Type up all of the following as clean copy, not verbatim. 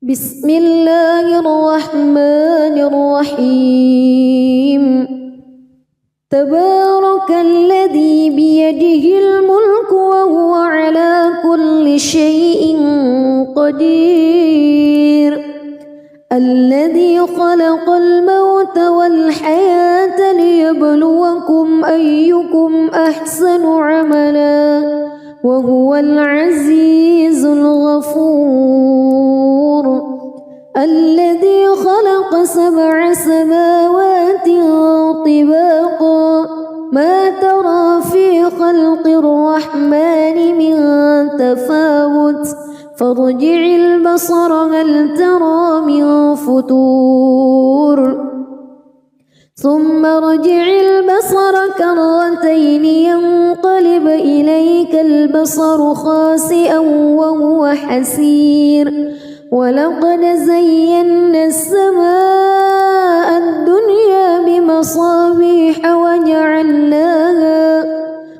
بسم الله الرحمن الرحيم تبارك الذي بيده الملك وهو على كل شيء قدير الذي خلق الموت والحياة ليبلوكم أيكم أحسن عملا وهو العزيز الغفور الذي خلق 7 سماوات طباقا ما ترى في خلق الرحمن من تفاوت فارجع البصر هل ترى من فتور ثم ارجع البصر كرتين ينقلب إليك البصر خاسئا وهو حسير ولقد زينا السماء الدنيا بمصابيح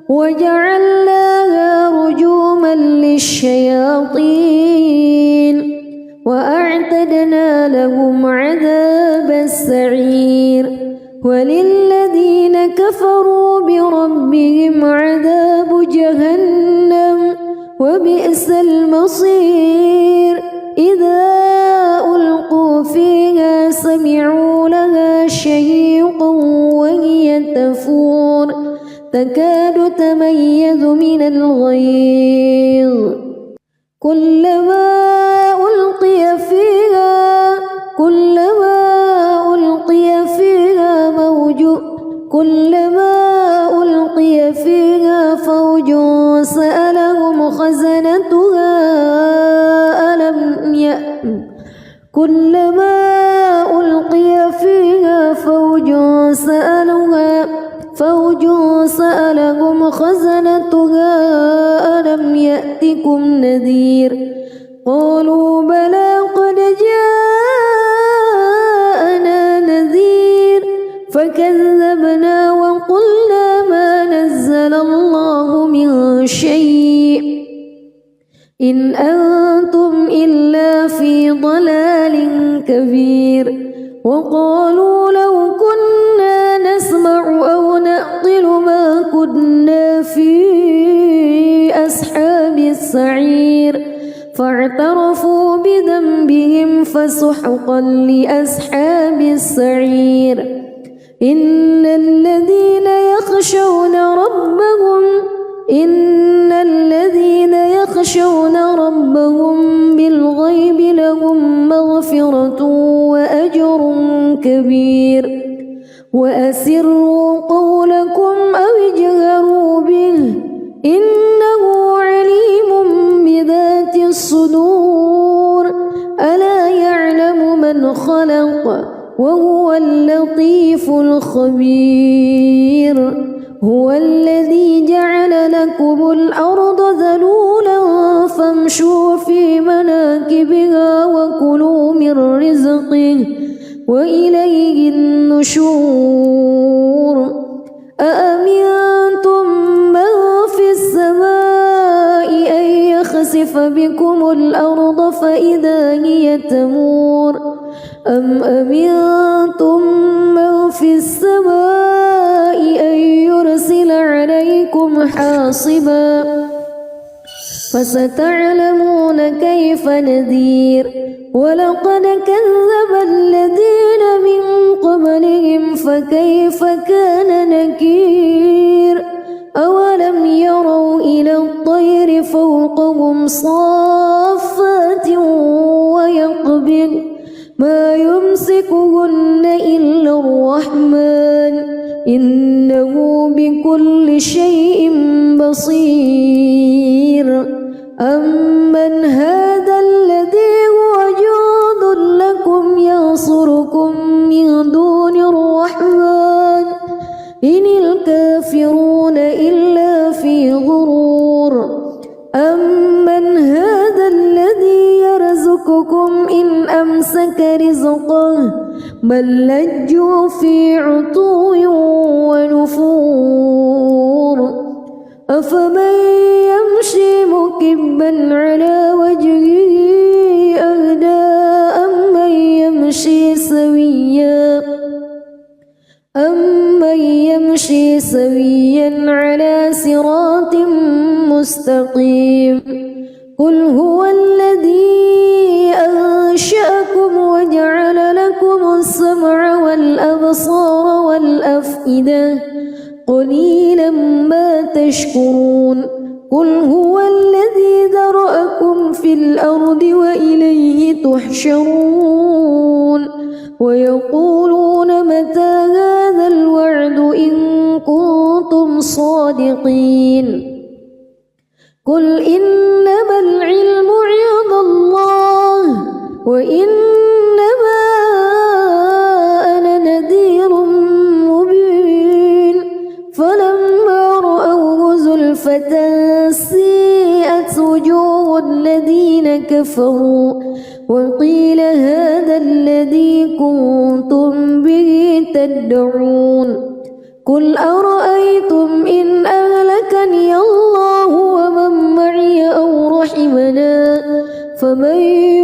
وجعلناها رجوما للشياطين وأعتدنا لهم عذاب السعير وللذين كفروا بربهم عذاب جهنم وبئس المصير إذا ألقوا فيها سمعوا لها شهيقا وهي تفور تكاد تميز من الغيظ كلما ألقي فيها فوج سألهم خزنتها ألم يأتكم نذير قالوا بلى قد جاءنا نذير فكذبنا وقلنا ما نزل الله من شيء إن أنتم إلا في ضلال كبير وقالوا لو كنا نسمع أو نعقل ما كنا في أصحاب السعير فاعترفوا بذنبهم فسحقا لأصحاب السعير إن الذين يخشون ربهم بالغيب لهم مغفرة وأجر كبير وأسروا قولكم أو اجهروا به إنه عليم بذات الصدور ألا يعلم من خلق وهو اللطيف الخبير هو الذي جعل لكم الأرض ذلولا فامشوا في مناكبها وكلوا من رزقه وإليه النشور أأمنتم من في السماء أن يخسف بكم الأرض فإذا هي تمور أم أمنتم من في السماء أن يرسل عليكم حاصبا فستعلمون كيف نذير ولقد كذب الذين من قبلهم فكيف كان نكير أولم يروا إلى الطير فوقهم صافات ويقبض ما يمسكهن إلا الرحمن إنه بكل شيء بصير أمن هذا الذي هو جند لكم ينصركم من دون الرحمن إن الكافرون إلا في غرور أمن هذا الذي يرزقكم إن أمسك رزقه بل لجوا في عتو ونفور أفمن يمشي مكبا على وجهه أهدى سويا على صراط مستقيم قل هو الذي أنشأكم وجعل لكم السمع والأبصار والأفئدة قليلا ما تشكرون قل هو الذي ذرأكم في الأرض وإليه تحشرون ويقولون متى هذا الوعد إن كنتم صادقين قل إنما العلم عند الله وإنما أنا نذير مبين فلما رأوه زلفة سيئت وجوه الذين كفروا وقيل هذا الذي كنتم به تدعون قل أرأيتم إن أهلكني الله ومن معي أو رحمنا فمن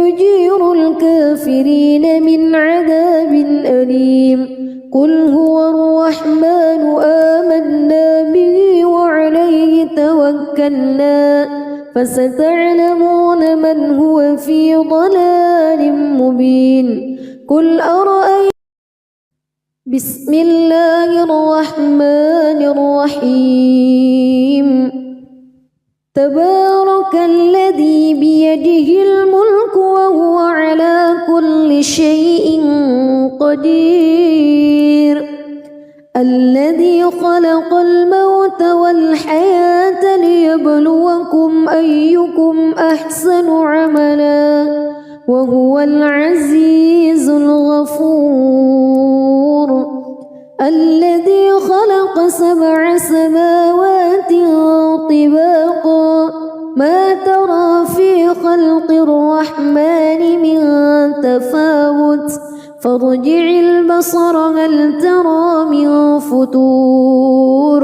يجير الكافرين من عذاب أليم قل هو الرحمن آمنا به وعليه توكلنا فستعلمون من هو في ضلال مبين قل أرأيتم بسم الله الرحمن الرحيم تبارك الذي بيده الملك وهو على كل شيء قدير الذي خلق الموت والحياة ليبلوكم أيكم أحسن عملا وهو العزيز الغفور الذي خلق 7 سماوات طباقا ما ترى في خلق الرحمن من تفاوت فارجع البصر هل ترى من فتور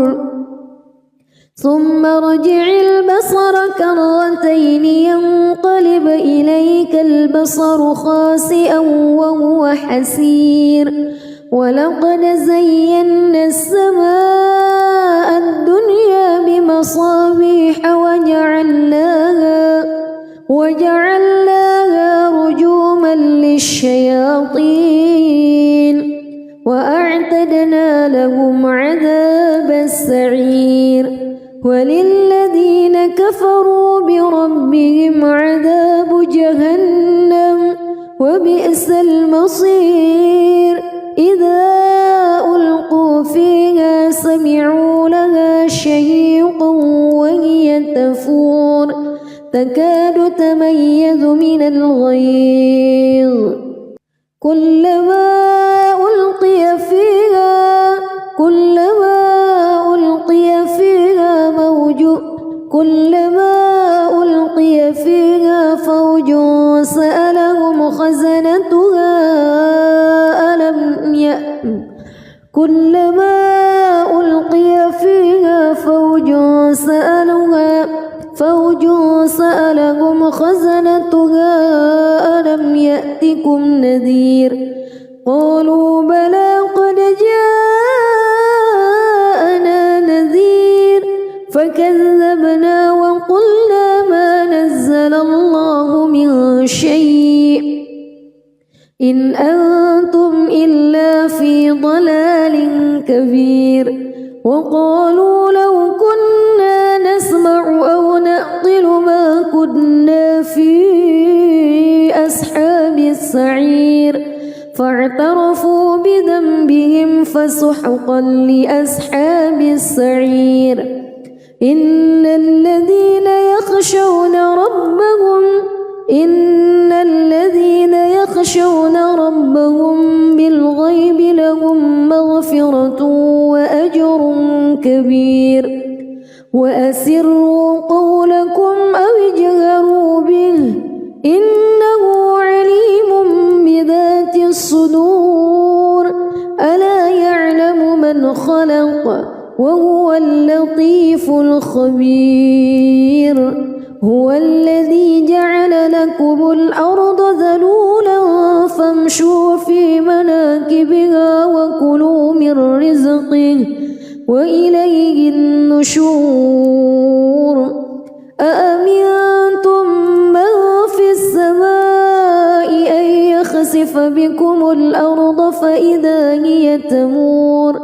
ثم ارجع البصر كرتين ينقلب إليك البصر خاسئا وهو حسير ولقد زينا السماء الدنيا بمصابيح وجعلناها رجوما للشياطين وأعتدنا لهم عذاب السعير وللذين كفروا بربهم عذاب جهنم وبئس المصير إذا ألقوا فيها سمعوا لها شهيقا وهي تفور تكاد تميز من الغيظ كلما ألقي فيها فوج سألهم خزنتها ألم يأتكم نذير قالوا بلى قد جاءنا نذير فكذبنا وقلنا ما نزل الله من شيء إن أنتم إلا في ضلال كبير وقالوا لو كنا نسمع أو نعقل ما كنا في أصحاب السعير فاعترفوا بذنبهم فسحقا لأصحاب السعير إن الذين يخشون ربهم بالغيب لهم مغفرة وأجر كبير وأسروا قولكم أو اجهروا به إنه عليم بذات الصدور ألا يعلم من خلق وهو اللطيف الخبير هو الذي جعل لكم الأرض ذلولا فامشوا في مناكبها وكلوا من رزقه وإليه النشور أأمنتم من في السماء أن يخسف بكم الأرض فإذا هي تمور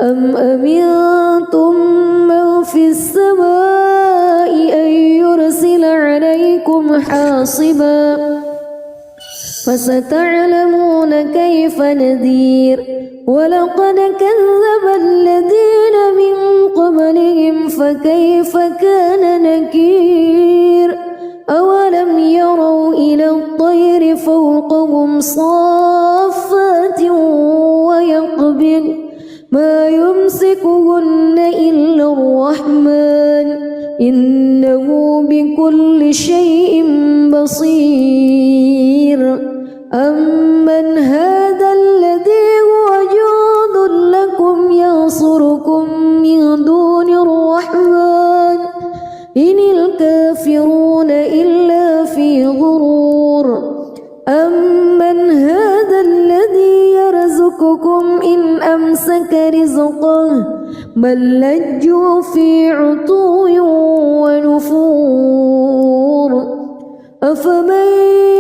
أم أمنتم من في السماء أن يرسل عليكم حاصبا فستعلمون كيف نذير ولقد كذب الذين من قبلهم فكيف كان نكير أولم يروا إلى الطير فوقهم صافات ويقبض ما يمسكهن إلا الرحمن إنه بكل شيء بصير أمن هذا الذي هو جند لكم ينصركم من دون الرحمن إن الكافرون إلا في غرور أمن هذا الذي يرزقكم إن أمسك رزقه بل لجوا في عتو ونفور أفمن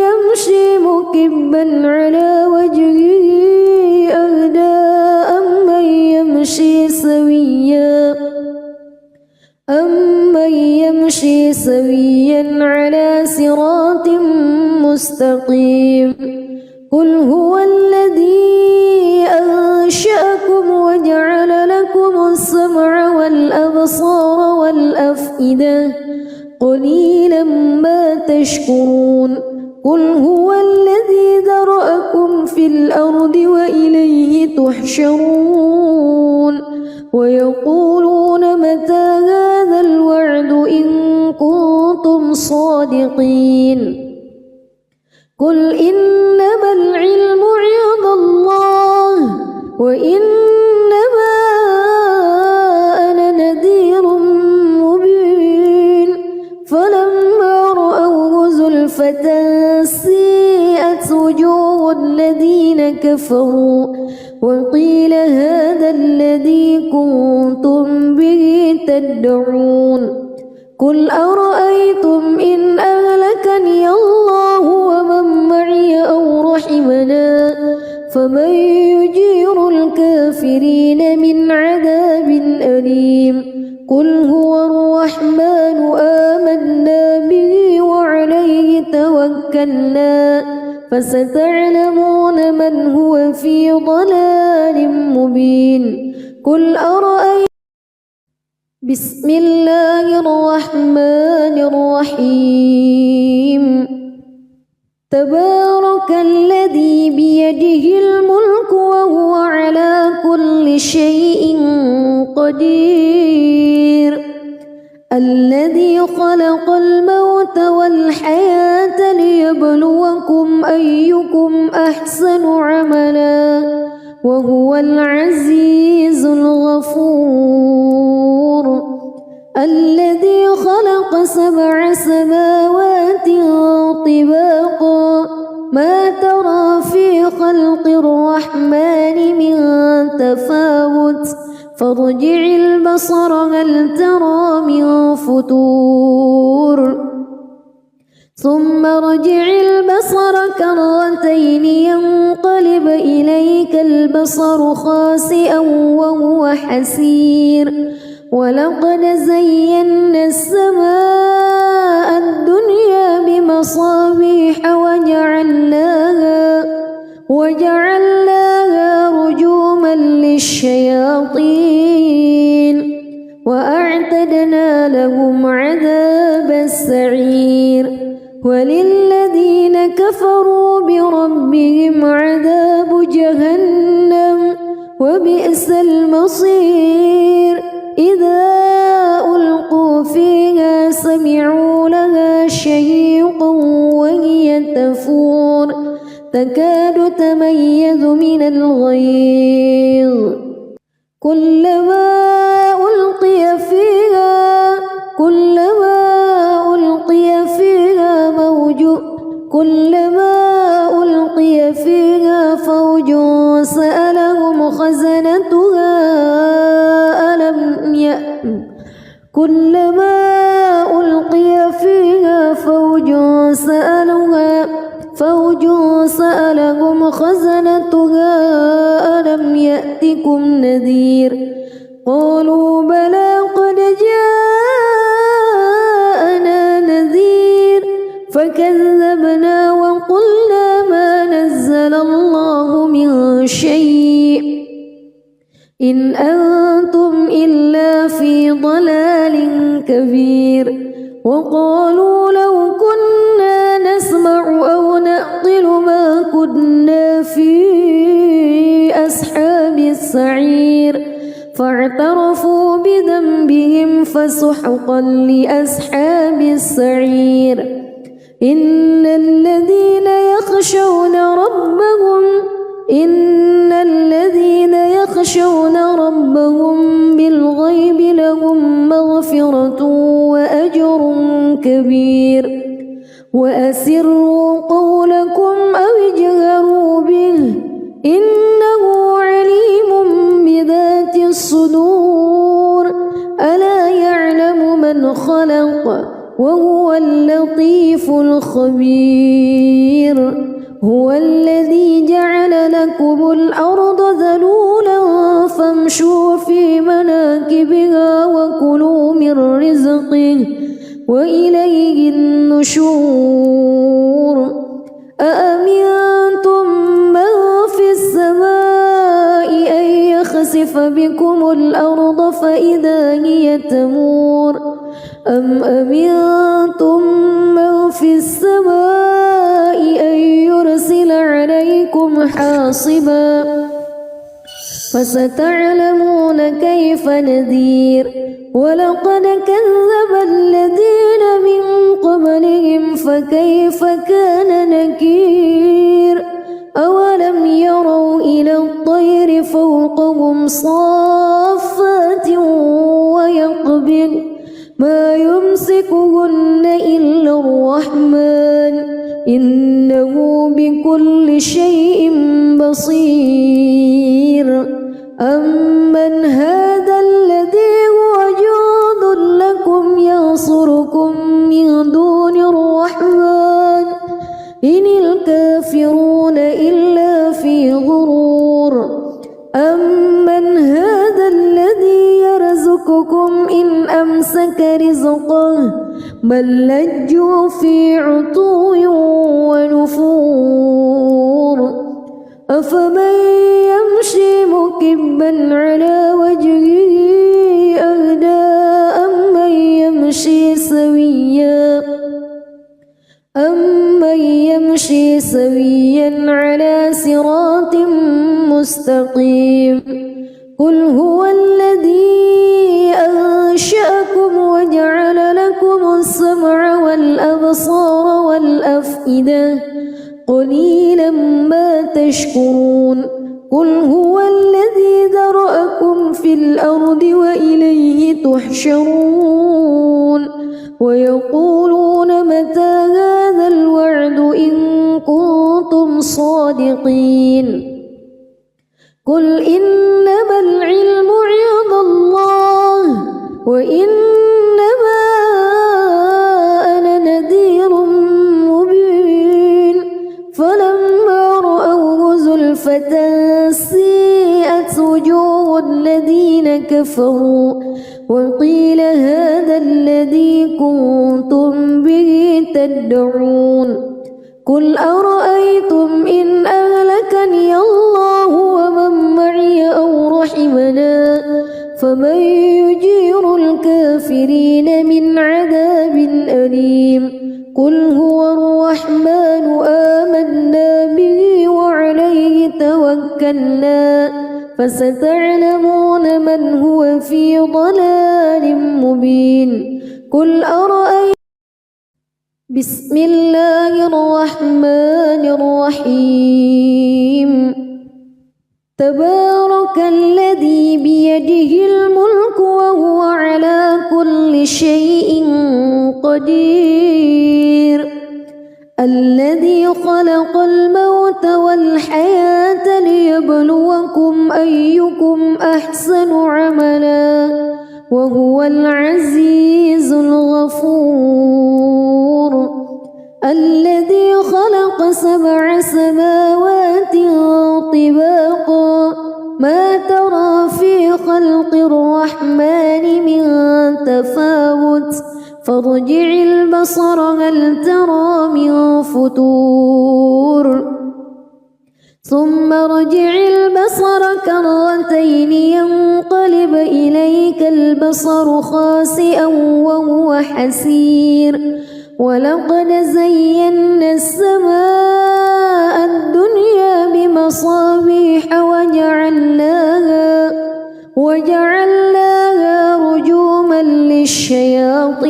يمشي مكبا على وجهه أهدى أمن يمشي سويا على صراط مستقيم قل هو الذي أنشأكم وجعل لكم السمع والأبصار والأفئدة قليلا ما تشكرون قل هو الذي ذرأكم في الأرض وإليه تحشرون ويقولون متى هذا الوعد إن كنتم صادقين قل إنما العلم عند الله وإنما أنا نذير مبين فلما رأوه زلفة سيئت وجوه الذين كفروا وقيل هذا الذي كنتم به تدعون قل أرأيتم إن أهلكني الله ومن معي أو رحمنا فمن يجير الكافرين من عذاب أليم قل هو الرحمن آمنا به وعليه توكلنا فستعلمون من هو في ضلال مبين قل أرأيتم بسم الله الرحمن الرحيم تبارك الذي بيده الملك وهو على كل شيء قدير الذي خلق الموت والحياة ليبلوكم أيكم أحسن عملا وهو العزيز الغفور الذي خلق 7 سماوات طباقا ما ترى في خلق الرحمن من تفاوت فارجع البصر هل ترى من فتور ثم ارجع البصر كرتين ينقلب إليك البصر خاسئا وهو حسير ولقد زينا السماء الدنيا بمصابيح وجعلناها رجوما للشياطين وأعتدنا لهم عذاب السعير وللذين كفروا بربهم عذاب جهنم وبئس المصير إذا ألقوا فيها سمعوا لها شهيقا وهي تفور تكاد تميز من الغيظ كلما ألقي فيها فوج سألهم خزنتها كلما ألقي فيها فوج سألهم خزنتها ألم يأتكم نذير قالوا بلى قد جاءنا نذير فكذبنا وقلنا ما نزل الله من شيء إن أنتم إلا في ضلال كبير وقالوا لو كنا نسمع أو نعقل ما كنا في أصحاب السعير فاعترفوا بذنبهم فسحقا لأصحاب السعير إن الذين يخشون ربهم بالغيب لهم مغفرة وأجر كبير وأسروا قولكم أو اجهروا به إنه عليم بذات الصدور ألا يعلم من خلق وهو اللطيف الخبير هو الذي جعل لكم الأرض ذلولا فامشوا في مناكبها وكلوا من رزقه وإليه النشور أأمنتم من في السماء أن يخسف بكم الأرض فإذا هي تمور أم أمنتم من في السماء أن يرسل عليكم حاصبا فستعلمون كيف نذير ولقد كذب الذين من قبلهم فكيف كان نكير أولم يروا إلى الطير فوقهم صافات ويقبض ما يمسكهن إلا الرحمن إنه بكل شيء بصير أمن هذا الذي هو جند لكم ينصركم من دون الرحمن إن الكافرون إلا في غرور أمن هذا الذي يرزقكم إن أمسك رزقه بل لجوا في عتو ونفور أفمن يمشي مكبا على وجهه أهدى أمن يمشي سويا على صراط مستقيم قل هو الذي أنشأكم وجعل لكم السمع والأبصار والأفئدة قليلا ما تشكرون قل هو الذي ذرأكم في الأرض وإليه تحشرون ويقولون متى هذا الوعد إن كنتم صادقين قل إنما العلم عند الله وإنما أنا نذير مبين فلما رأوه زلفة سيئت وجوه الذين كفروا وقيل هذا الذي كنتم به تدعون قل أرأيتم إن أهلكني الله ومن معي أو رحمنا فمن يجير الكافرين من عذاب أليم قل هو الرحمن آمنا به وعليه توكلنا فستعلمون من هو في ضلال مبين قل أرأيتم بسم الله الرحمن الرحيم تبارك الذي بيده الملك وهو على كل شيء قدير الذي خلق الموت والحياة ليبلوكم أيكم أحسن عملا وهو العزيز الغفور الذي خلق 7 سماوات طباقا ما ترى في خلق الرحمن من تفاوت فارجع البصر هل ترى من فطور ثم ارجع البصر كرتين ينقلب إليك البصر خاسئا وهو حسير ولقد زينا السماء الدنيا بمصابيح وجعلناها رجوما للشياطين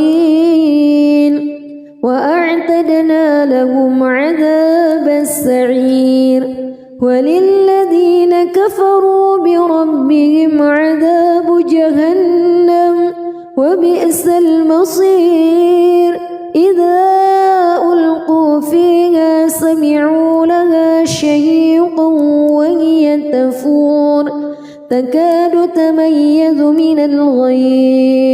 وأعتدنا لهم عذاب السعير وللذين كفروا بربهم عذاب جهنم وبئس المصير إذا ألقوا فيها سمعوا لها شهيقا وهي تفور تكاد تميز من الغيظ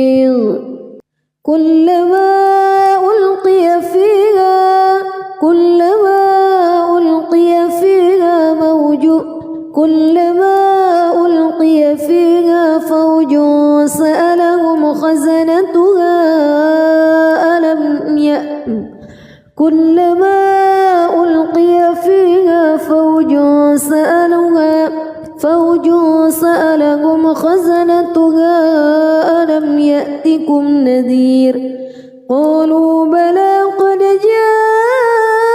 كلما ألقي فيها فوج سألهم خزنتها ألم يأتكم نذير قالوا بلى قد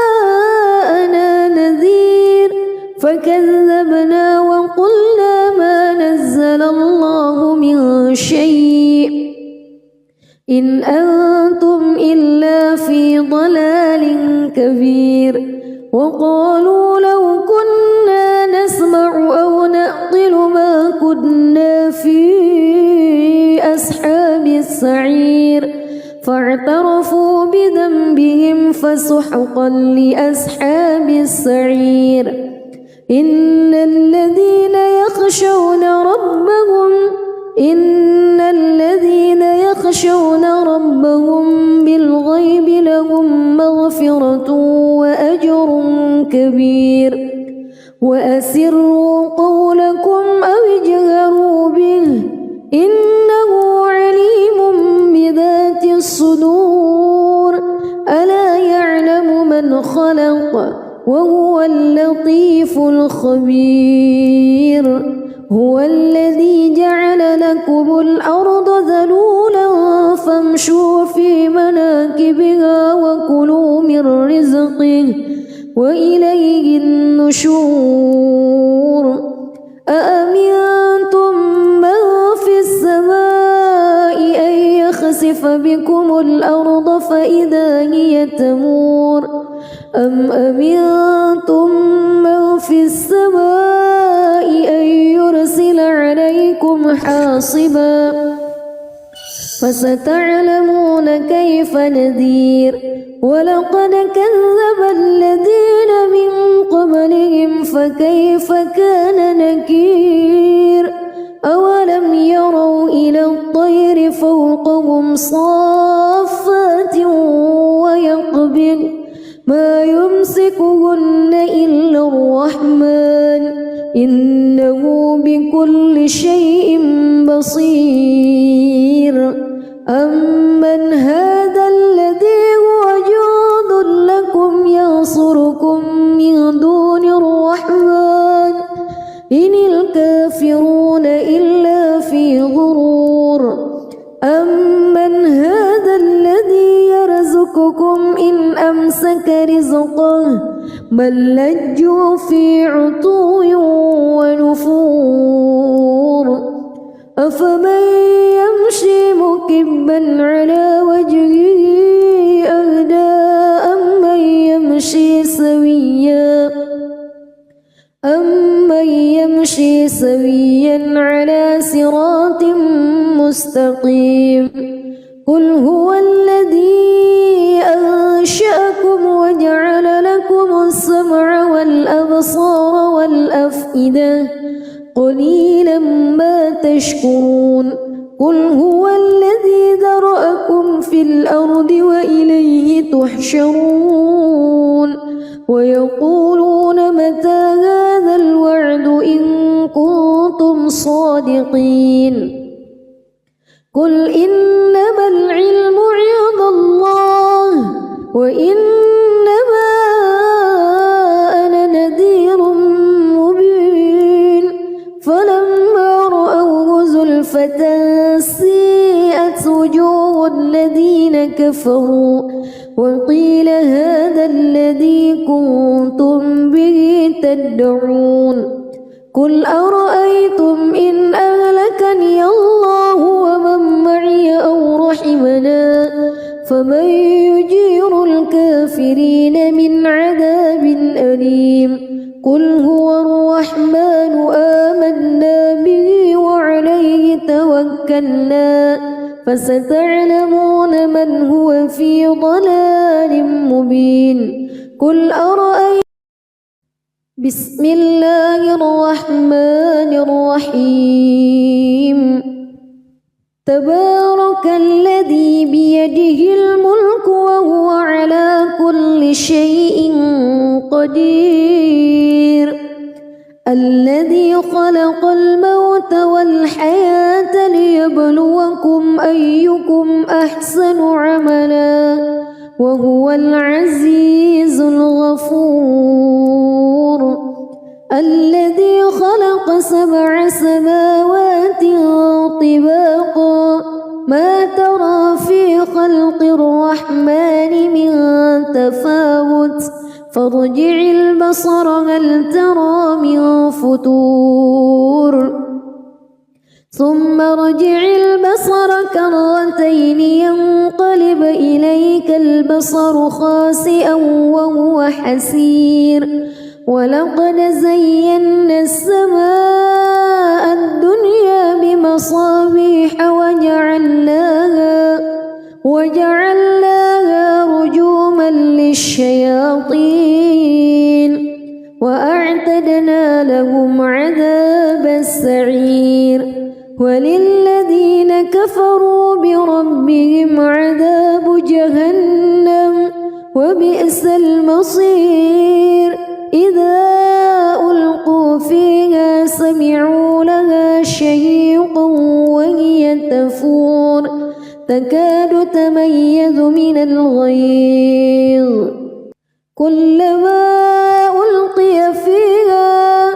جاءنا نذير فكذبنا وقلنا ما نزل الله من شيء إن أنتم إلا في ضلال كبير وقالوا لو كنا نسمع أو نعقل ما كنا في أصحاب السعير فاعترفوا بذنبهم فسحقا لأصحاب السعير إن الذين يخشون ربهم بالغيب لهم مغفرة وأجر كبير وأسروا قولكم أو اجهروا به إنه عليم بذات الصدور ألا يعلم من خلق وهو اللطيف الخبير هو الذي جعل لكم الأرض ذلولا فامشوا في مناكبها وكلوا من رزقه وإليه النشور أأمنتم من في السماء أن يخسف بكم الأرض فإذا هي تمور أم أمنتم من في السماء أن يرسل عليكم حاصبا فستعلمون كيف نذير ولقد كذب الذين من قبلهم فكيف كان نكير أولم يروا إلى الطير فوقهم صافات ويقبض ما يمسكهن إلا الرحمن إنه بكل شيء بصير أمن هذا الذي هو جند لكم ينصركم من دون الرحمن إن الكافرون إلا في غرور أمن هذا الذي يرزقكم إن أمسك رزقه بل لجوا في عتو ونفور أفمن يمشي مكبا على وجهه أهدى أمن يمشي سويا على صراط مستقيم قل هو الذي أنشأكم وجعل لكم السمع والأبصار والأفئدة قليلا ما تشكرون قل هو الذي ذرأكم في الأرض وإليه تحشرون ويقولون متى هذا الوعد إن كنتم صادقين قل إنما العلم عند الله وإنما أنا نذير مبين فلما رأوه زلفة سيئت وجوه الذين كفروا وقيل هذا الذي كنتم به تدعون قل أرأيتم إن أهلكني الله ومن معي أو رحمنا فمن يجير الكافرين من عذاب أليم قل هو الرحمن آمنا به وعليه توكلنا فستعلمون من هو في ضلال مبين قل أرأيتم بسم الله الرحمن الرحيم تبارك الذي بيده الملك وهو على كل شيء قدير الذي خلق الموت والحياة ليبلوكم أيكم أحسن عملا وهو العزيز الغفور الذي خلق 7 سماوات طباقا ما ترى في خلق الرحمن من تفاوت فارجع البصر هل ترى من فتور ثم ارجع البصر كرتين ينقلب إليك البصر خاسئا وهو حسير ولقد زينا السماء الدنيا بمصابيح وجعلناها رجوما للشياطين وأعتدنا لهم عذاب السعير وللذين كفروا بربهم عذاب جهنم وبئس المصير إذا ألقوا فيها سمعوا لها شهيقا وهي تفور تكاد تميز من الغيظ كلما ألقي فيها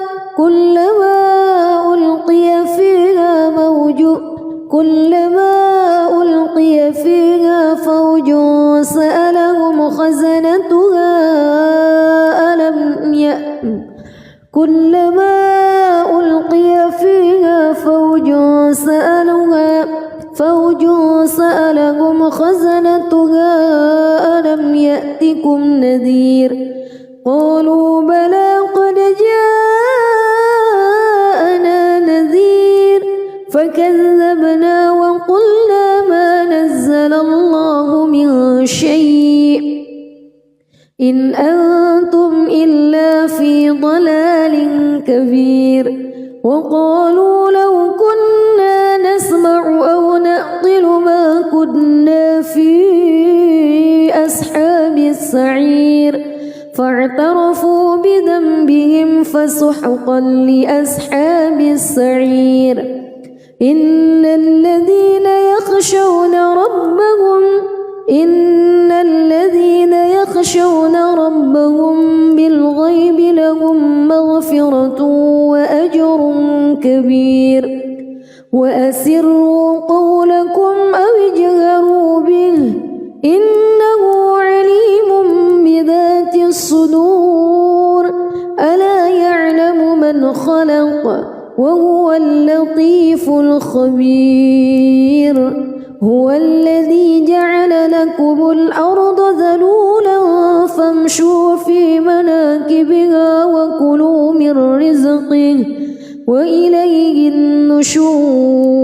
فوج سألهم خزنتها كلما ألقي فيها فوج سألهم خزنتها ألم يأتكم نذير قالوا بلى قد جاءنا نذير فكذبنا وقلنا ما نزل الله من شيء إن أنتم إلا في ضلال كبير وقالوا لو كنا نسمع أو نعقل ما كنا في أصحاب السعير فاعترفوا بذنبهم فسحقا لأصحاب السعير إن الذين يخشون ربهم بالغيب لهم مغفرة وأجر كبير وأسروا قولكم أو اجهروا به إنه عليم بذات الصدور ألا يعلم من خلق وهو اللطيف الخبير هو الذي جعل لكم الأرض ذلولا فامشوا في مناكبها وكلوا من رزقه وإليه النشور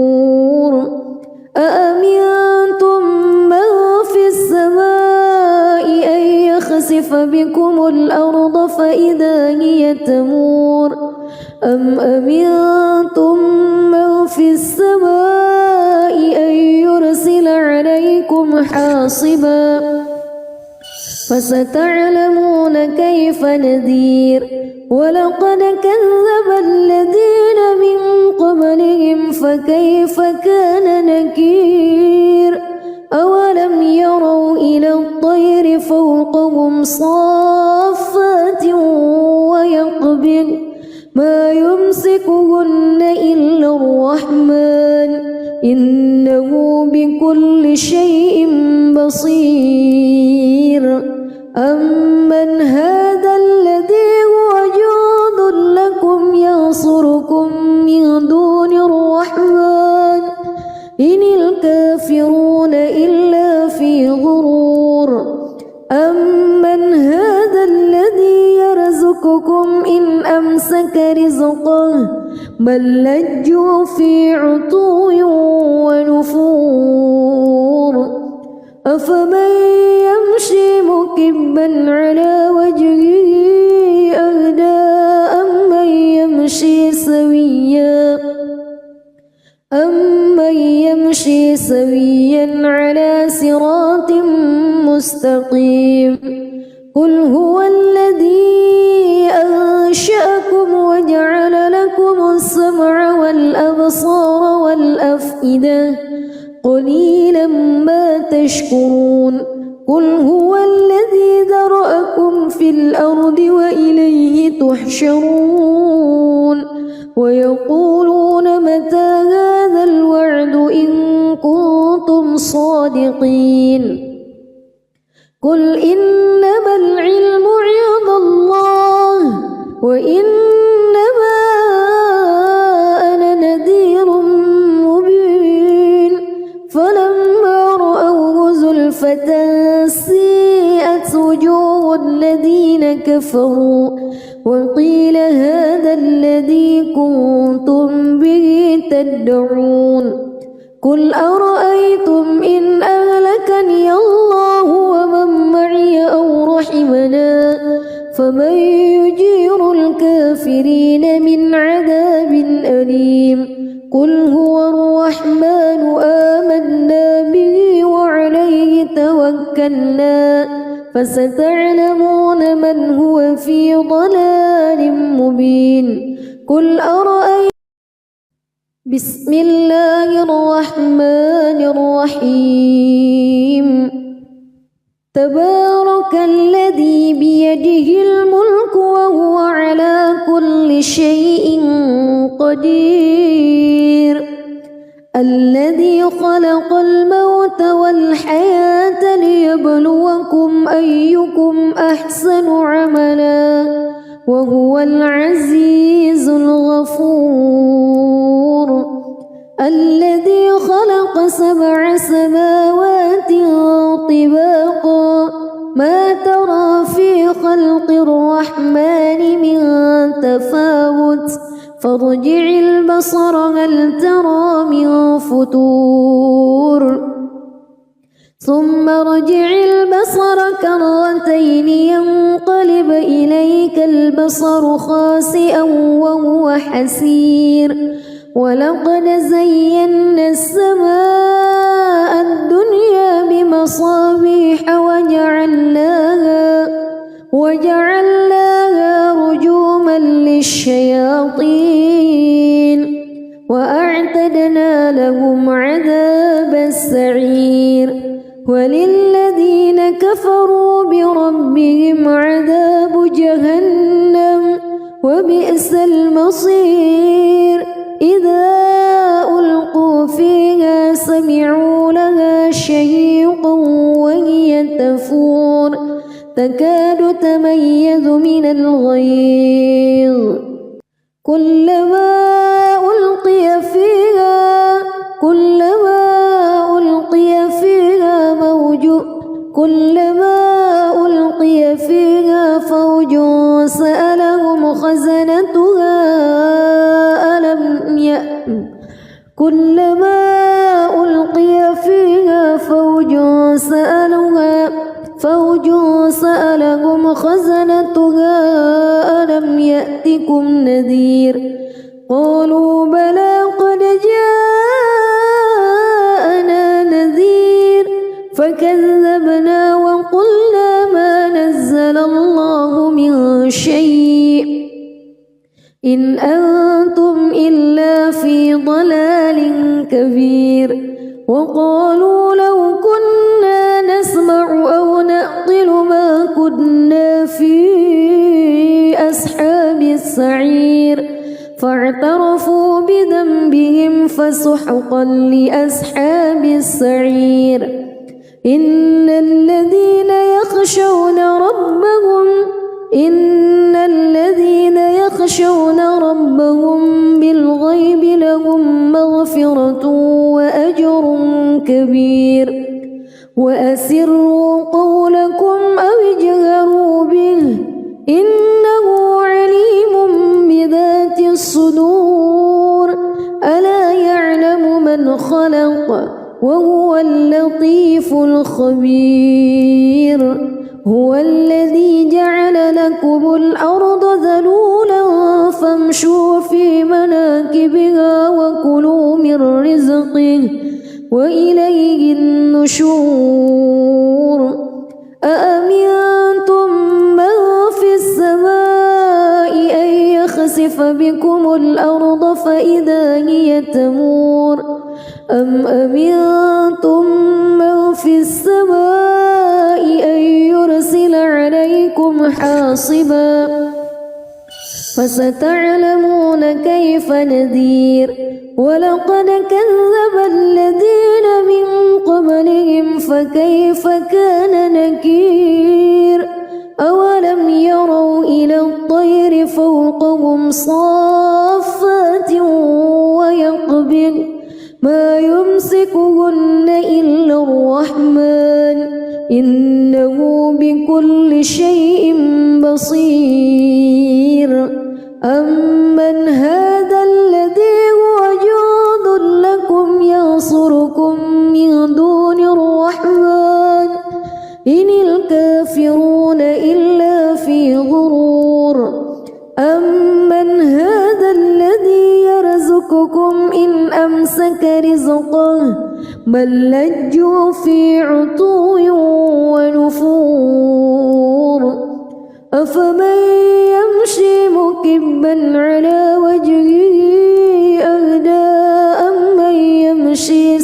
أأمنتم من في السماء أن يخسف بكم الأرض فإذا هي تمور أم أمنتم من في السماء عليكم حاصبا فستعلمون كيف نذير ولقد كذب الذين من قبلهم فكيف كان نكير أولم يروا إلى الطير فوقهم صافات ويقبض ما يمسكهن إلا الرحمن إنه بكل شيء بصير أمن هذا الذي هو جند لكم ينصركم من دون الرحمن إن الكافرون إلا في غرور أمن هذا الذي يرزقكم إن أمسك رزقه بل لجوا في عتو ونفور أفمن يمشي مكبا على وجهه أهدى أمن يمشي سويا على صراط مستقيم قل هو الذي أنشأكم وجعل لكم السمع والأبصار والأفئدة قليلا ما تشكرون قل هو الذي ذرأكم في الأرض وإليه تحشرون ويقولون متى هذا الوعد إن كنتم صادقين قل إنما العلم عند الله وإنما أنا نذير مبين فلما رأوه زلفة سيئت وجوه الذين كفروا وقيل هذا الذي كنتم به تدعون قل أرأيتم إن أهلكني الله ومن معي أو رحمنا فمن يجير الكافرين من عذاب أليم قل هو الرحمن آمنا به وعليه توكلنا فستعلمون من هو في ضلال مبين قل أرأيتم بسم الله الرحمن الرحيم تبارك الذي بيده الملك وهو على كل شيء قدير الذي خلق الموت والحياة ليبلوكم أيكم أحسن عملا وهو العزيز الغفور الذي خلق 7 سماوات طباقا ما ترى في خلق الرحمن من تفاوت فارجع البصر هل ترى من فتور ثم ارجع البصر كرتين ينقلب إليك البصر خاسئا وهو حسير ولقد زينا السماء الدنيا بمصابيح وجعلناها رجوما للشياطين وأعتدنا لهم عذاب السعير وللذين كفروا بربهم عذاب جهنم وبئس المصير إذا ألقوا فيها سمعوا لها شهيقا وهي تفور تكاد تميز من الغيظ كلما ألقي فيها فوج سألهم خزنتها كلما ألقي فيها فوج سألهم خزنتها ألم يأتكم نذير قالوا بلى قد جاءنا نذير شيء إن أنتم إلا في ضلال كبير وقالوا لو كنا نسمع أو نعقل ما كنا في أصحاب السعير فاعترفوا بذنبهم فسحقا لأصحاب السعير إن الذين يخشون ربهم بالغيب لهم مغفرة وأجر كبير وأسروا قولكم أو اجهروا به إنه عليم بذات الصدور ألا يعلم من خلق وهو اللطيف الخبير هو الذي جعل لكم الأرض ذلولا فامشوا في مناكبها وكلوا من رزقه وإليه النشور أأمنتم من في السماء أن يخسف بكم الأرض فإذا هي تمور أم أمنتم من في السماء أن يرسل عليكم حاصبا فستعلمون كيف نذير ولقد كذب الذين من قبلهم فكيف كان نكير أولم يروا إلى الطير فوقهم صافات ويقبض ما يمسكهن إلا الرحمن إنه بكل شيء بصير أمن هذا الذي هو جند لكم ينصركم من دون الرحمن إن الكافرون إلا في غرور أمن هذا الذي يرزقكم إن أمسك رزقه بل لجوا في عتو ونفور أفمن يمشي مكبا على وجهه أهدى أمن يمشي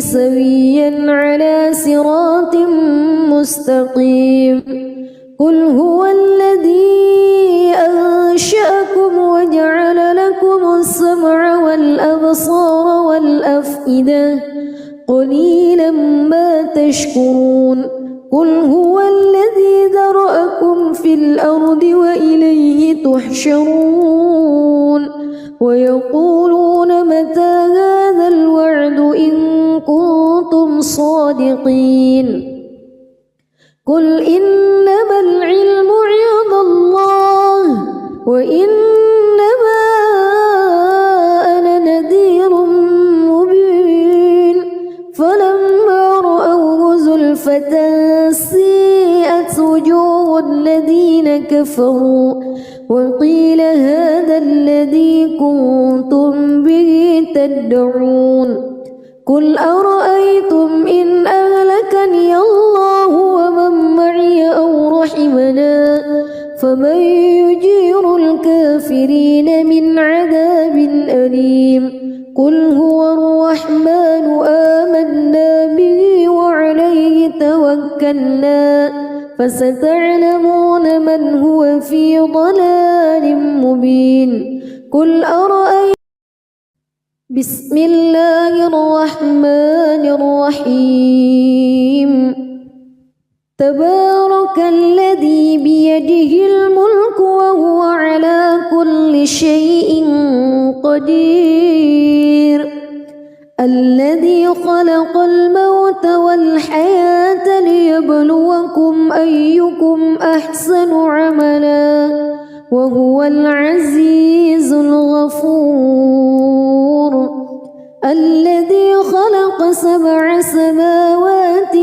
سويا على صراط مستقيم قل هو الذي أنشأكم وجعل لكم السمع والأبصار والأفئدة قليلا ما تشكرون قل هو الذي ذرأكم في الأرض وإليه تحشرون ويقولون متى هذا الوعد إن كنتم صادقين قل إنما العلم عند الله وإنما أنا نذير مبين فلما رأوه زلفة سيئت وجوه الذين كفروا وقيل هذا الذي كنتم به تدعون قل أرأيتم إن أهلكني الله ومن معي أو رحمنا فمن يجير الكافرين من عذاب أليم قل هو الرحمن آمنا به وعليه توكلنا فستعلمون من هو في ضلال مبين قل أرأيتم بسم الله الرحمن الرحيم تبارك الذي بيده الملك وهو على كل شيء قدير الذي خلق الموت والحياة ليبلوكم أيكم أحسن عملا وهو العزيز الغفور الذي خلق 7 سماوات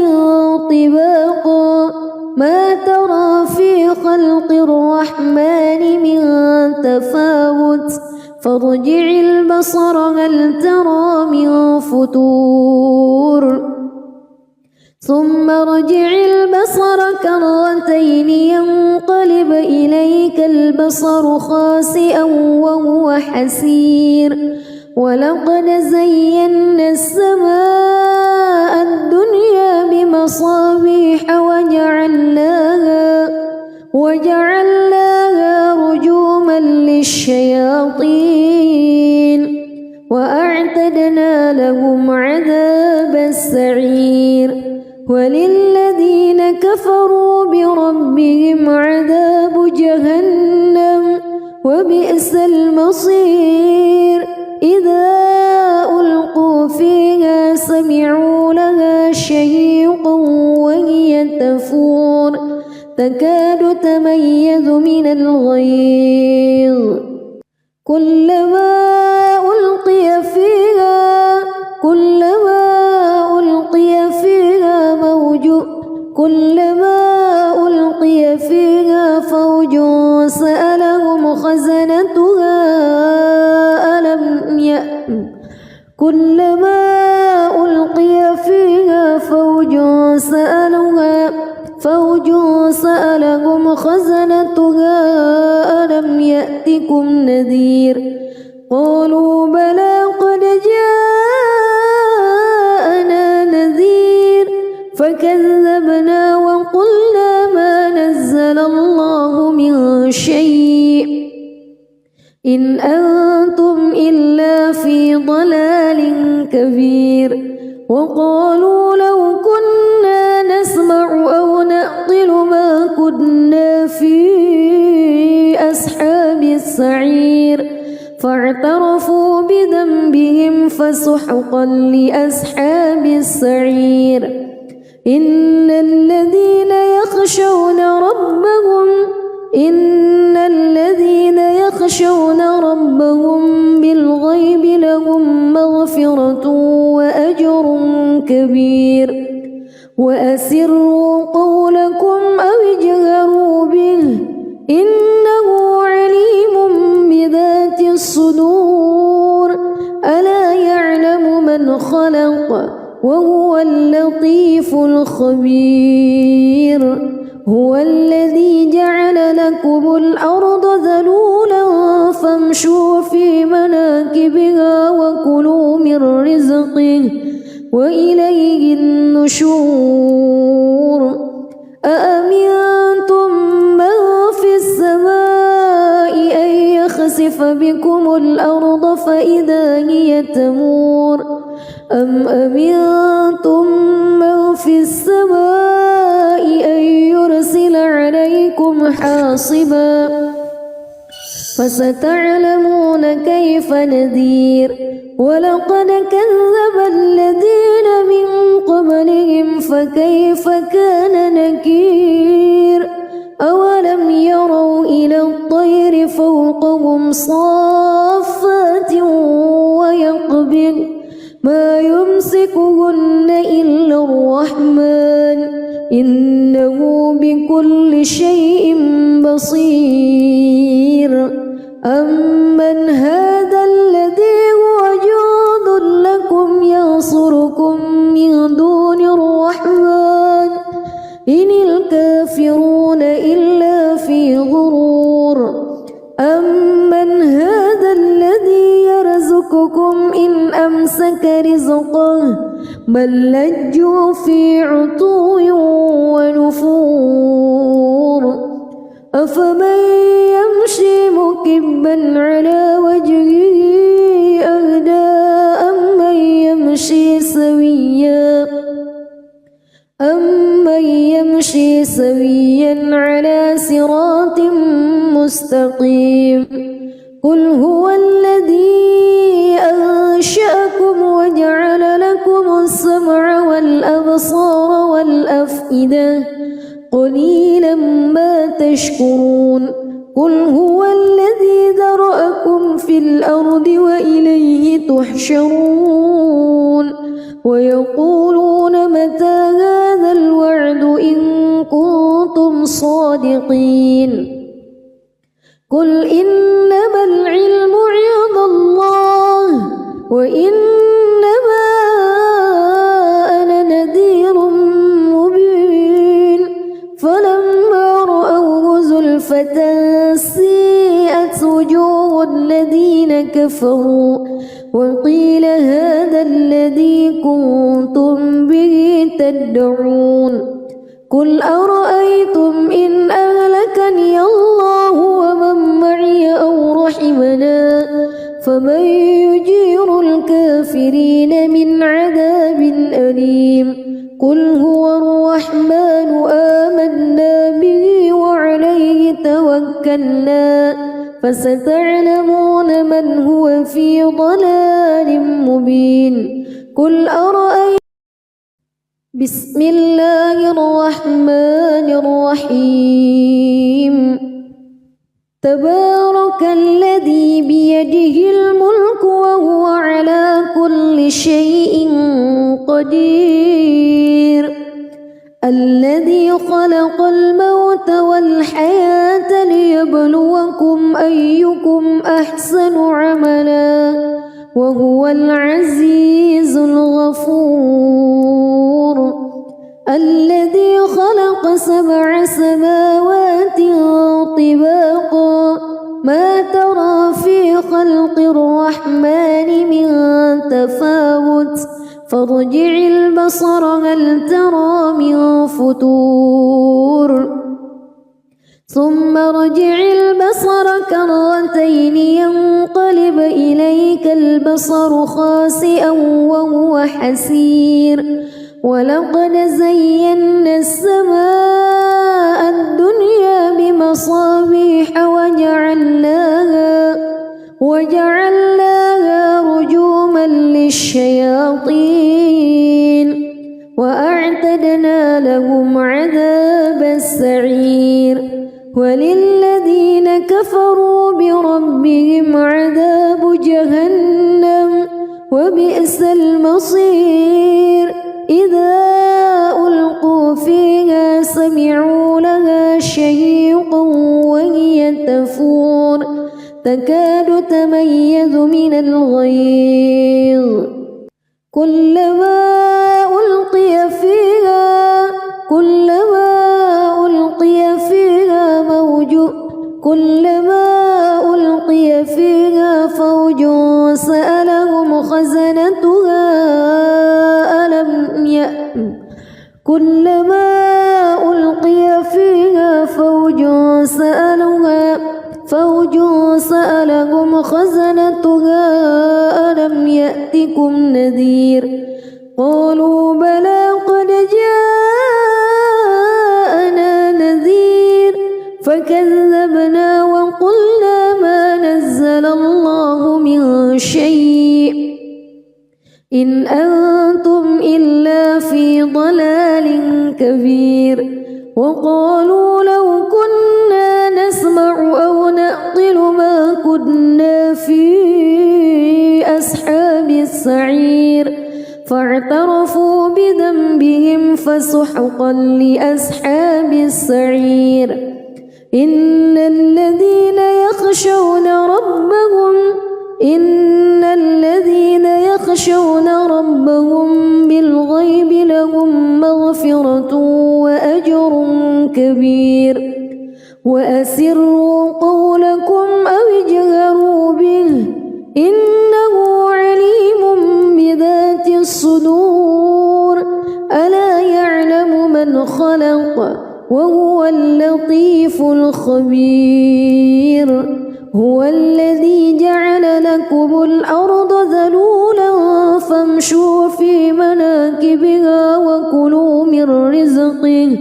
طباقا ما ترى في خلق الرحمن من تفاوت فارجع البصر هل ترى من فتور ثم ارجع البصر كرتين ينقلب إليك البصر خاسئا وهو حسير ولقد زينا السماء الدنيا بمصابيح وجعلناها رجوما للشياطين وأعتدنا لهم عذاب السعير وللذين كفروا بربهم عذاب جهنم وبئس المصير إذا ألقوا فيها سمعوا لها شهيقا وهي تفور تكاد تميز من الغيظ كلما ألقي فيها فوج سألهم خزنتها ألم يأتكم نذير قالوا بلى قد جاءنا نذير فكذبنا وقلنا ما نزل الله من شيء إن أنتم إلا في ضلال كبير وقالوا لو كنا نسمع أو نعقل ما كنا في أصحاب السعير فاعترفوا بذنبهم فسحقا لأصحاب السعير إن الذين يخشون ربهم بالغيب لهم مغفرة وأجر كبير وأسروا قولكم أو اجهروا به إنه عليم بذات الصدور ألا يعلم من خلق وهو اللطيف الخبير هو الذي جعل لكم الأرض ذلولا فامشوا في مناكبها وكلوا من رزقه وإليه النشور أأمنتم من في السماء أن يخسف بكم الأرض فإذا هي تمور أم أمنتم من في السماء أن يرسل عليكم حاصبا فستعلمون كيف نذير ولقد كذب الذين من قبلهم فكيف كان نكير أولم يروا إلى الطير فوقهم صافات ويقبض ما يمسكهن إلا الرحمن إنه بكل شيء بصير أمن هذا الذي هو جند لكم ينصركم من دون الرحمن إن الكافرون إلا في غرور أمن هذا الذي يرزقكم إن أمسك رزقه بل لجوا في عتو ونفور أفمن يمشي مكبا على وجهه أهدى أمن يمشي سويا على صراط مستقيم قل هو الذي أنشأكم وجعل لكم السمع والأبصار والأفئدة قليلا ما تشكرون قل هو الذي ذرأكم في الأرض وإليه تحشرون ويقولون متى هذا الوعد إن كنتم صادقين قل إنما العلم عند الله وإنما أنا نذير فلما رأوه زلفة سيئت وجوه الذين كفروا وقيل هذا الذي كنتم به تدعون قل أرأيتم إن أهلكني الله ومن معي أو رحمنا فمن يجير الكافرين من عذاب أليم قل هو الرحمن آمنا به وعليه توكلنا فستعلمون من هو في ضلال مبين قل أرأيتم بسم الله الرحمن الرحيم تبارك الذي بيده الملك وهو على كل شيء قدير الذي خلق الموت والحياة ليبلوكم أيكم أحسن عملا وهو العزيز الغفور الذي خلق 7 سماوات طباقا ما ترى في خلق الرحمن من تفاوت فارجع البصر هل ترى من فتور ثم ارجع البصر كرتين ينقلب إليك البصر خاسئا وهو حسير ولقد زينا السماء الدنيا بمصابيح وجعلناها رجوما للشياطين وأعتدنا لهم عذاب السعير وللذين كفروا بربهم عذاب جهنم وبئس المصير إذا ألقوا فيها سمعوا لها شهيقا وهي تفور تكاد تميز من الغيظ كلما ألقي فيها فوج سألهم خزنتها كلما ألقي فيها فوج سألهم خزنتها ألم يأتكم نذير قالوا بلى قد جاءنا نذير فكذبنا وقلنا ما نزل الله من شيء إن أنتم إلا في ضلال كبير وقالوا لو كنا نسمع أو نعقل ما كنا في أصحاب السعير فاعترفوا بذنبهم فسحقا لأصحاب السعير إن الذين يخشون ربهم بالغيب لهم مغفرة وأجر كبير وأسروا قولكم أو اجهروا به إنه عليم بذات الصدور ألا يعلم من خلق وهو اللطيف الخبير هو الذي جعل لكم الأرض ذلولا فامشوا في مناكبها وكلوا من رزقه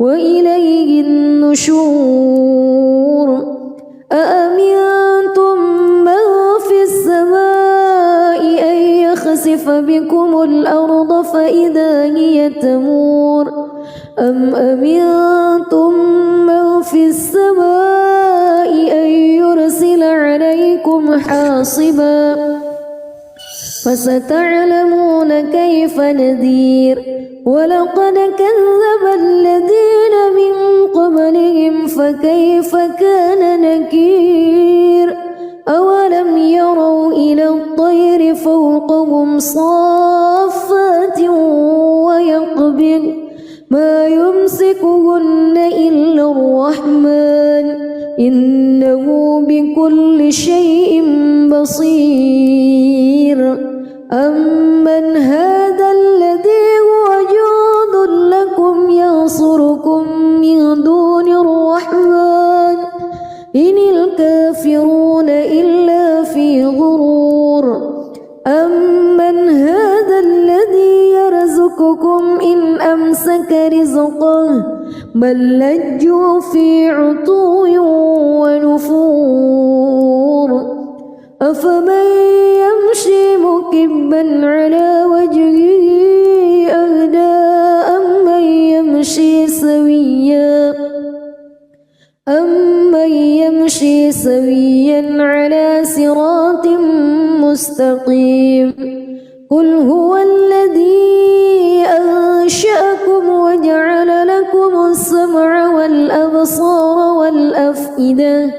وإليه النشور أأمنتم من في السماء أن يخسف بكم الأرض فإذا هي تمور أم أمنتم من في السماء أن يرسل عليكم حاصبا فستعلمون كيف نذير ولقد كذب الذين من قبلهم فكيف كان نكير أولم يروا إلى الطير فوقهم صافات ويقبض ما يمسكهن تعبدون إلا الرحمن إنه بكل شيء بصير أمن هذا الذي هو جند لكم ينصركم من دون الرحمن إن الكافرون إلا في غرور أمن هذا الذي يرزقكم إن أمسك رزقه بل لجوا في عتو ونفور أفمن يمشي مكبا على وجهه أهدى أمن يمشي سويا على صراط مستقيم قل هو الذي أنشأكم وجعل لكم السمع والأبصار والأفئدة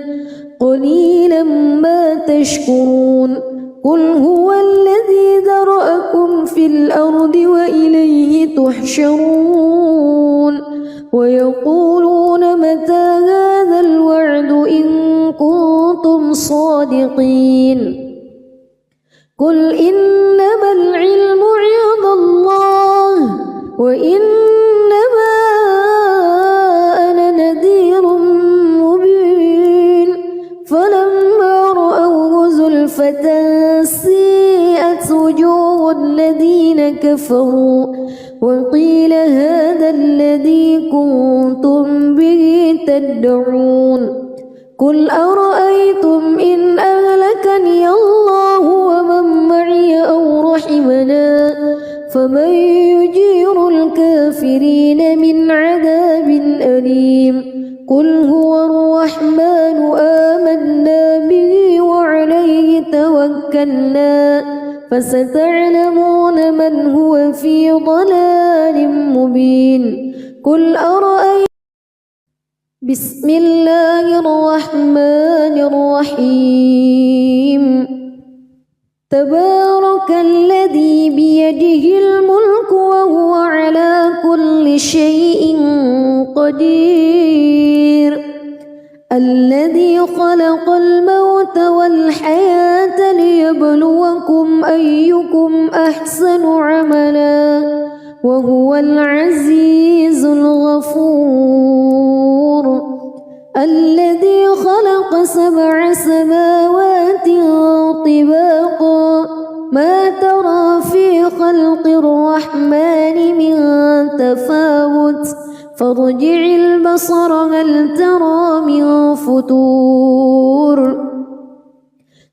قليلا ما تشكرون قل هو الذي ذرأكم في الأرض وإليه تحشرون ويقولون متى هذا الوعد إن كنتم صادقين قل إنما العلم عند الله وإنما أنا نذير مبين فلما رأوه زلفة سيئت وجوه الذين كفروا وقيل هذا الذي كنتم به تدعون قل أرأيتم إن أهلكني الله ومن معي أو رحمنا فمن يجير الكافرين من عذاب أليم قل هو الرحمن آمنا به وعليه توكلنا فستعلمون من هو في ضلال مبين قل أرأيتم بسم الله الرحمن الرحيم تبارك الذي بيده الملك وهو على كل شيء قدير الذي خلق الموت والحياة ليبلوكم أيكم أحسن عملا وهو العزيز الغفور الذي خلق 7 سماوات طباقا ما ترى في خلق الرحمن من تفاوت فارجع البصر هل ترى من فتور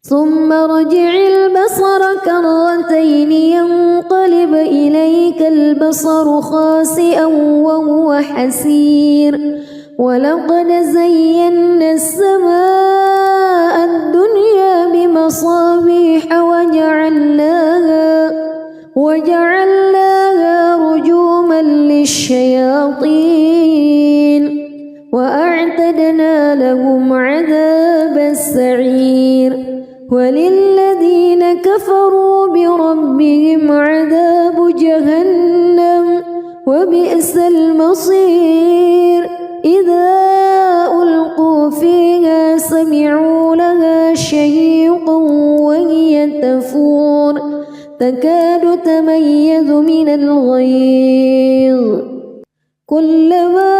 ثم ارجع البصر كرتين ينقلب إليك البصر خاسئا وهو حسير ولقد زينا السماء الدنيا بمصابيح وجعلناها رجوما للشياطين وأعتدنا لهم عذاب السعير وللذين كفروا بربهم عذاب جهنم وبئس المصير إذا ألقوا فيها سمعوا لها شهيقا وهي تفور تكاد تميز من الغيظ كلما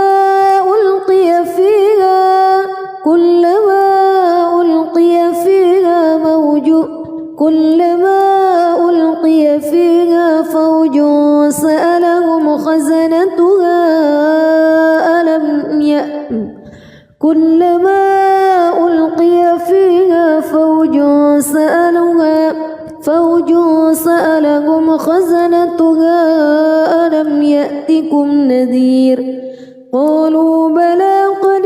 ألقي فيها فوج سألهم خزنتها ألم يأتكم نذير قالوا بلى قد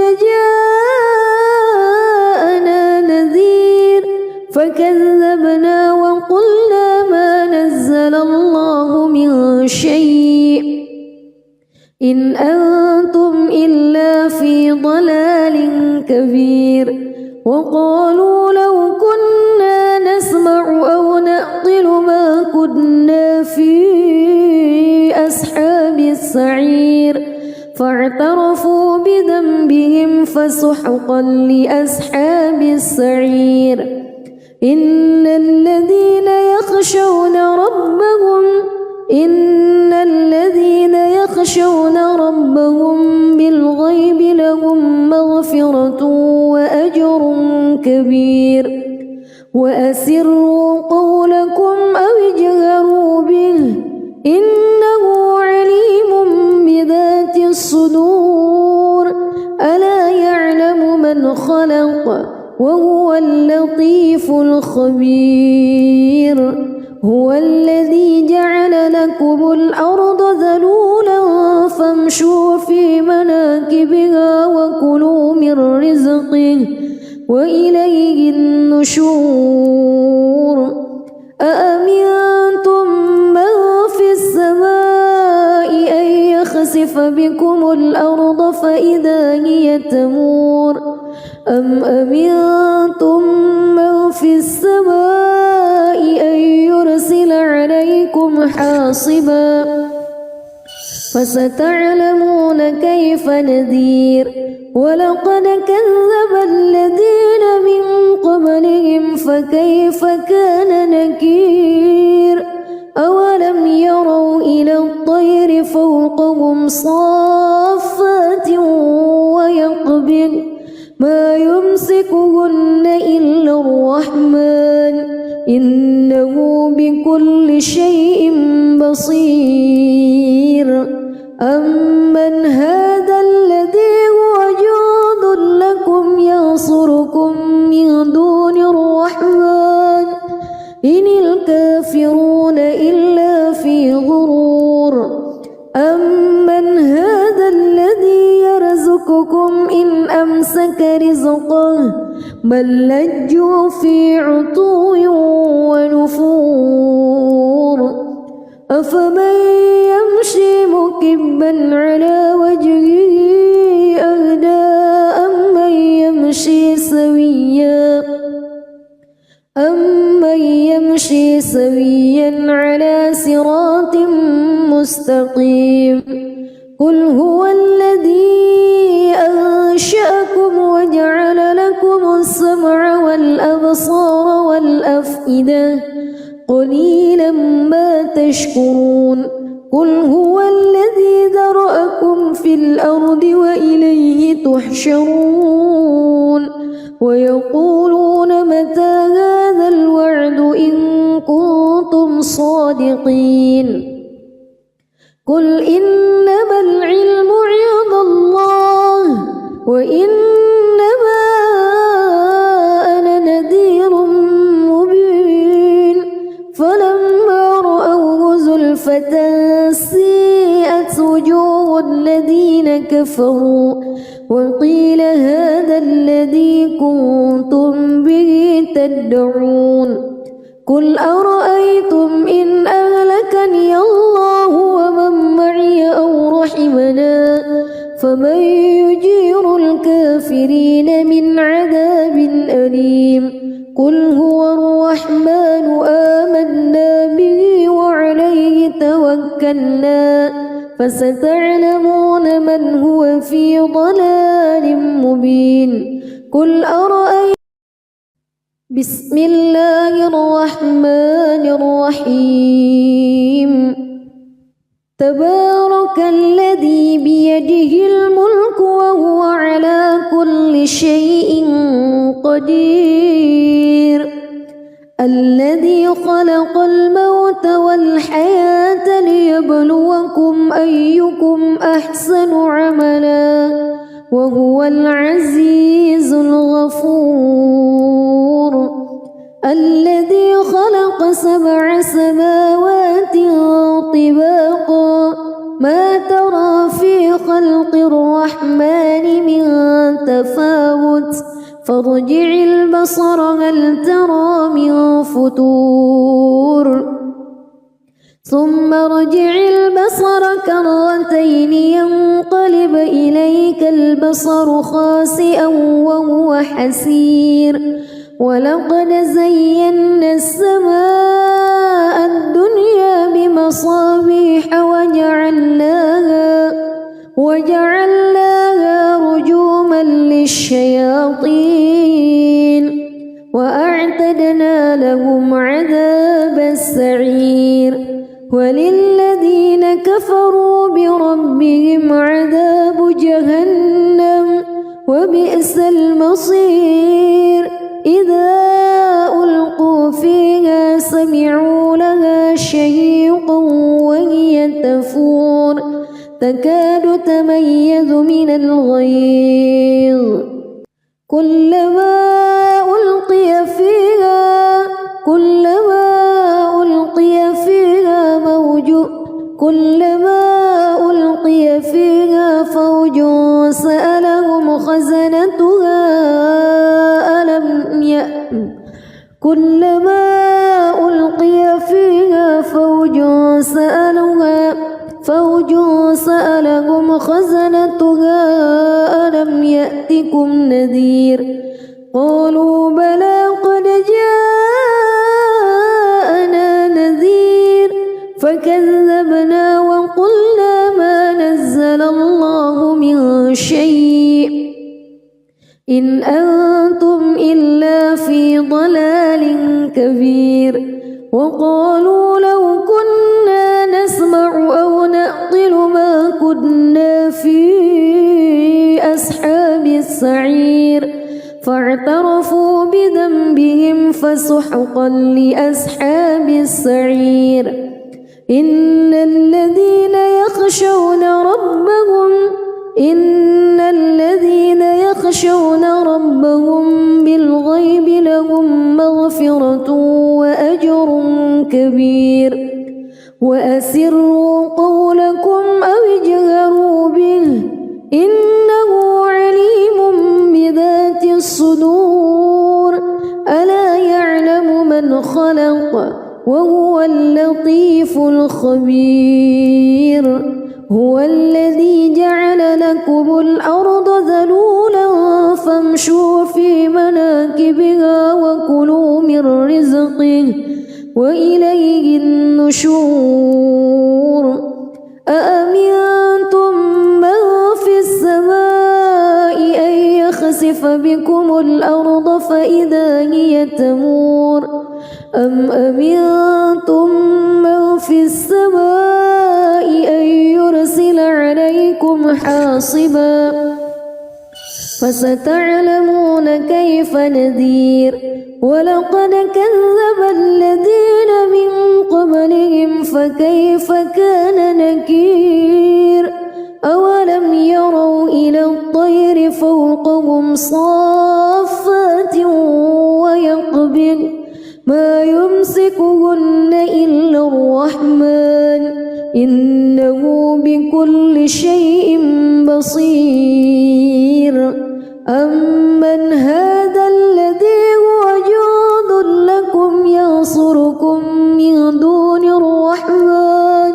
جاءنا نذير فكذبنا وقلنا ما نزل الله من شيء إن أنتم إلا في ضلال كبير وقالوا لو كنا نسمع أو نعقل ما كنا في أصحاب السعير فاعترفوا بذنبهم فسحقا لأصحاب السعير إن الذين يخشون ربهم بالغيب لهم مغفرة وأجر كبير وأسروا قولكم أو اجهروا به إنه عليم بذات الصدور ألا يعلم من خلق وهو اللطيف الخبير هو الذي جعل لكم الأرض ذلولا فامشوا في مناكبها وكلوا من رزقه وإليه النشور أأمنتم من في السماء أن يخسف بكم الأرض فإذا هي تمور أم أمنتم من في السماء أن يرسل عليكم حاصبا فستعلمون كيف نذير ولقد كذب الذين من قبلهم فكيف كان نكير أولم يروا إلى الطير فوقهم صافات ويقبض ما يمسكهن إلا الرحمن إنه بكل شيء بصير أمن هذا الذي هو جند لكم ينصركم من دون الرحمن إن الكافرون إلا في غرور أمن هذا الذي يرزقكم إن أمسك رزقه بل لجوا في عتو ونفور أفمن يمشي مكبا على وجهه أهدى أمن يمشي سويا على صراط مستقيم قل هو الذي أنشأكم وجعل لكم السمع والأبصار والأفئدة قليلا ما تشكرون قل هو الذي ذرأكم في الأرض وإليه تحشرون ويقولون متى هذا الوعد إن كنتم صادقين قل إنما العلم عند الله وإنما أنا نذير مبين فلما رأوه زلفة سيئت وجوه الذين كفروا وقيل هذا الذي كنتم به تدعون قل أرأيتم إن أهلكني الله ومن معي أو رحمنا فمن يجير الكافرين من عذاب أليم قل هو الرحمن آمنا به وعليه توكلنا فستعلمون من هو في ضلال مبين قل أرأيتم بسم الله الرحمن الرحيم تبارك الذي بيده الملك وهو على كل شيء قدير الذي خلق الموت والحياة ليبلوكم أيكم أحسن عملا وهو العزيز الغفور الذي خلق 7 سماوات طباقا ما ترى في خلق الرحمن من تفاوت فارجع البصر هل ترى من فتور ثم ارجع البصر كرتين ينقلب إليك البصر خاسئا وهو حسير ولقد زينا السماء الدنيا بمصابيح وجعلناها رجوما للشياطين وأعتدنا لهم عذاب السعير وللذين كفروا بربهم عذاب جهنم وبئس المصير إذا ألقوا فيها سمعوا لها شهيقا وهي تفور تكاد تميز من الغيظ كلما ألقي فيها فوج سألهم خزنتها ألم يأتكم نذير قالوا بلى قد جاءنا نذير فكذبنا وقلنا ما نزل الله من شيء إن أنتم إلا في ضلال كبير وقالوا لو كنا نسمع أو نعقل ما كنا في أصحاب السعير فاعترفوا بذنبهم فسحقا لأصحاب السعير إن الذين يخشون ربهم بالغيب لهم مغفرة وأجر كبير وأسروا قولكم أو اجهروا به إنه عليم بذات الصدور ألا يعلم من خلق وهو اللطيف الخبير هو الذي جعل لكم الأرض ذلولا فامشوا في مناكبها وكلوا من رزقه وإليه النشور أأمنتم من في السماء أن يخسف بكم الأرض فإذا هي تمور أم أمنتم من في السماء أن يرسل عليكم حاصبا فستعلمون كيف نذير ولقد كذب الذين من قبلهم فكيف كان نكير أولم يروا إلى الطير فوقهم صافات ويقبض ما يمسكهن إلا الرحمن إنه بكل شيء بصير أمن هذا الذي هو جند لكم ينصركم من دون الرحمن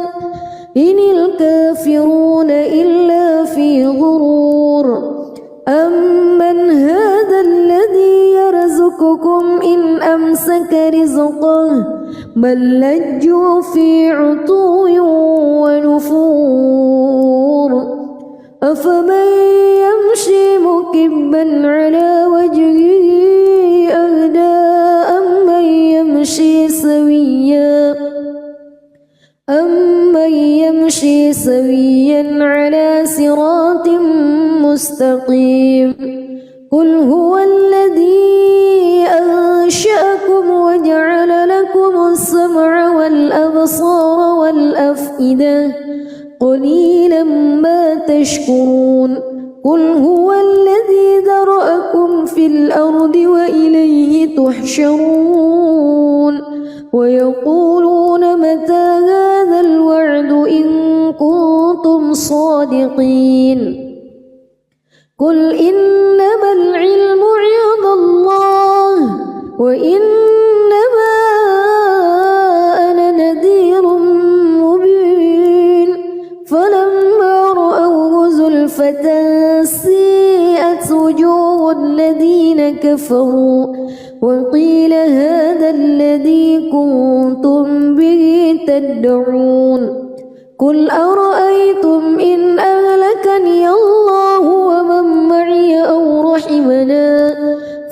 إن الكافرون إلا في غرور أمن هذا الذي يرزقكم إن أمسك رزقه بل لجوا في عتو ونفور أفمن يمشي مكبا على وجهه أهدى أمن يمشي سويا على صراط مستقيم قل هو الذي أنشأكم وجعل لكم السمع والأبصار والأفئدة قليلا ما تشكرون قل هو الذي ذرأكم في الأرض وإليه تحشرون ويقولون متى هذا الوعد إن كنتم صادقين قل إنما العلم عند الله وإنما أنا نذير مبين فلما رأوه زلفة سيئت وجوه الذين كفروا وقيل هذا الذي كنتم به تدعون قل أرأيتم إن أهلكني الله ومن معي أو رحمنا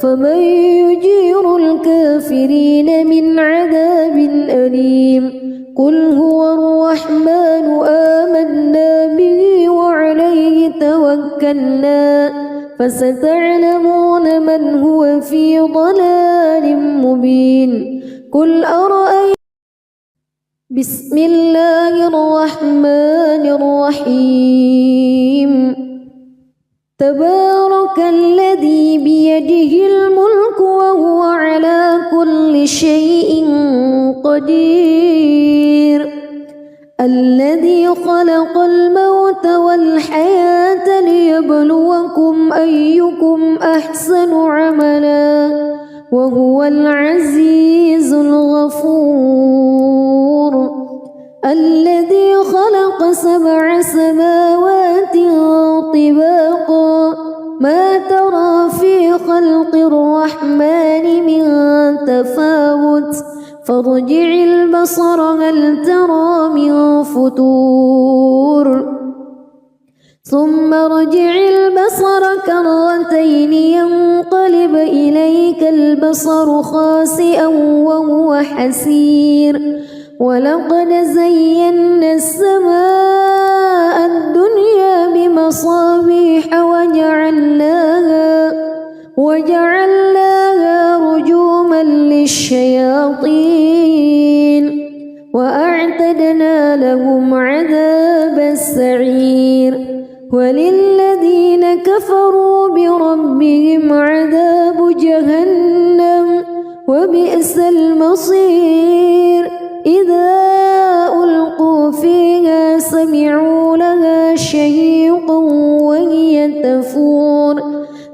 فمن يجير الكافرين من عذاب أليم قل هو الرحمن آمنا به وعليه توكلنا فستعلمون من هو في ضلال مبين قل أرأيتم بسم الله الرحمن الرحيم تبارك الذي بيده الملك وهو على كل شيء قدير الذي خلق الموت والحياة ليبلوكم أيكم أحسن عملا وهو العزيز الغفور الذي خلق 7 سماوات طباقا ما ترى في خلق الرحمن من تفاوت فارجع البصر هل ترى من فتور ثم ارجع البصر كرتين ينقلب إليك البصر خاسئا وهو حسير ولقد زينا السماء الدنيا بمصابيح وجعلناها رجوما للشياطين وأعتدنا لهم عذاب السعير وللذين كفروا بربهم عذاب جهنم وبئس المصير إذا ألقوا فيها سمعوا لها شهيقا وهي تفور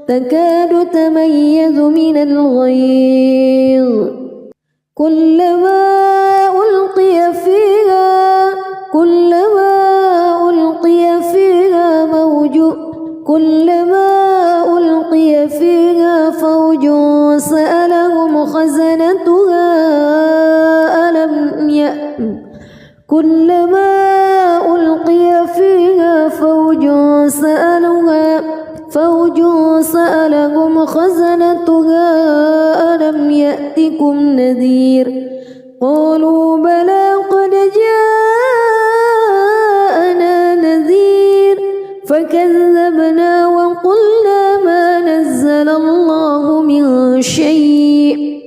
تكاد تميز من الغيظ كلما ألقي فيها فوج سألهم خزنتها كلما ألقي فيها فوج سألهم خزنتها ألم يأتكم نذير قالوا بلى قد جاءنا نذير فكذبنا وقلنا ما نزل الله من شيء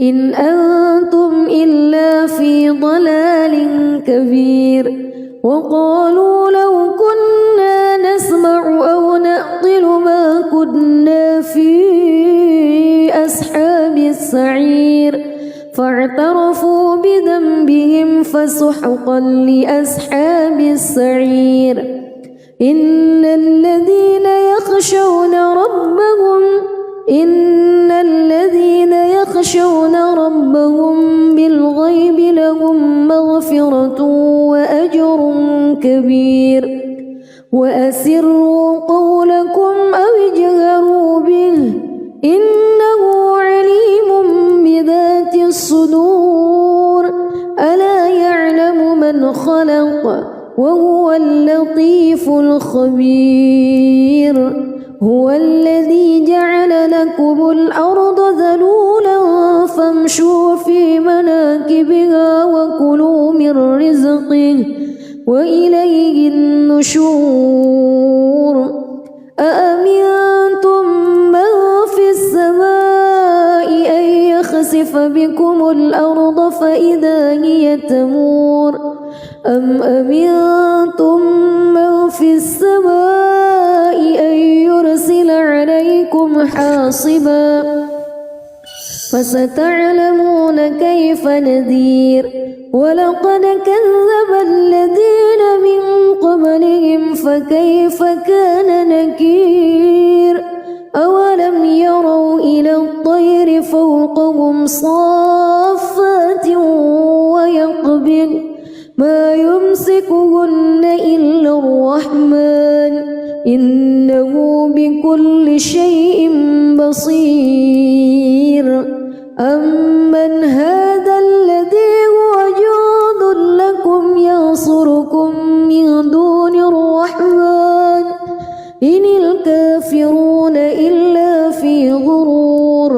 إن أنتم إلا في ضلال كبير وقالوا لو كنا نسمع أو نعقل ما كنا في أصحاب السعير فاعترفوا بذنبهم فسحقا لأصحاب السعير إن الذين يخشون ربهم بالغيب لهم مغفرة وأجر كبير وأسروا قولكم أو اجهروا به إنه عليم بذات الصدور ألا يعلم من خلق وهو اللطيف الخبير هو الذي جعل لكم الأرض ذلولا فامشوا في مناكبها وكلوا من رزقه وإليه النشور أأمنتم من في السماء أن يخسف بكم الأرض فإذا هي تمور أم أمنتم من في السماء أن يرسل عليكم حاصبا فستعلمون كيف نذير ولقد كذب الذين من قبلهم فكيف كان نكير أولم يروا إلى الطير فوقهم صافات ويقبض ما يمسكهن إلا الرحمن إنه بكل شيء بصير أمن هذا الذي هو جند لكم ينصر الكافرون إلا في غرور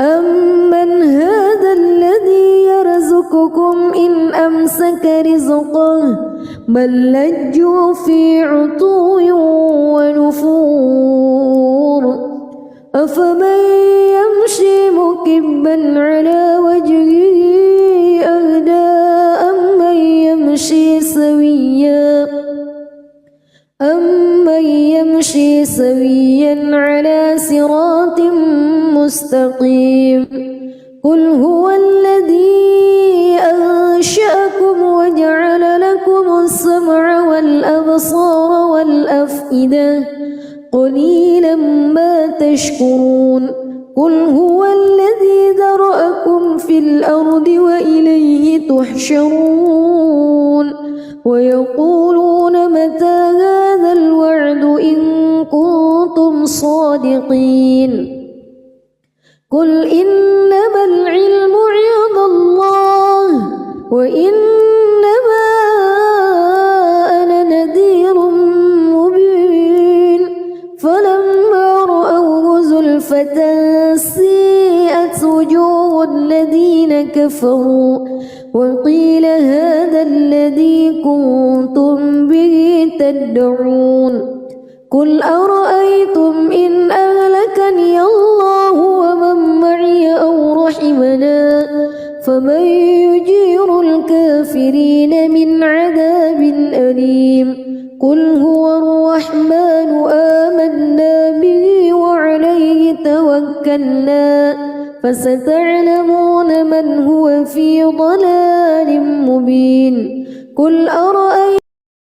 أمن هذا الذي يرزقكم إن أمسك رزقه بل لجوا في عتو ونفور أفمن يمشي مكبا على وجهه أهدى أمن يمشي سويا على صراط مستقيم قل هو الذي أنشأكم وجعل لكم السمع والأبصار والأفئدة قليلا ما تشكرون قل هو الذي ذرأكم في الأرض وإليه تحشرون ويقولون متى هذا الوعد إن كنتم صادقين قل إنما العلم عند الله وإنما أنا نذير مبين فلما رأوه زلفة سيئت وجوه الذين كفروا وقيل هذا الذي كنتم به تدعون قل أرأيتم إن أهلكني الله ومن معي أو رحمنا فمن يجير الكافرين من عذاب أليم قل هو الرحمن آمنا به وعليه توكلنا فستعلمون من هو في ضلال مبين قل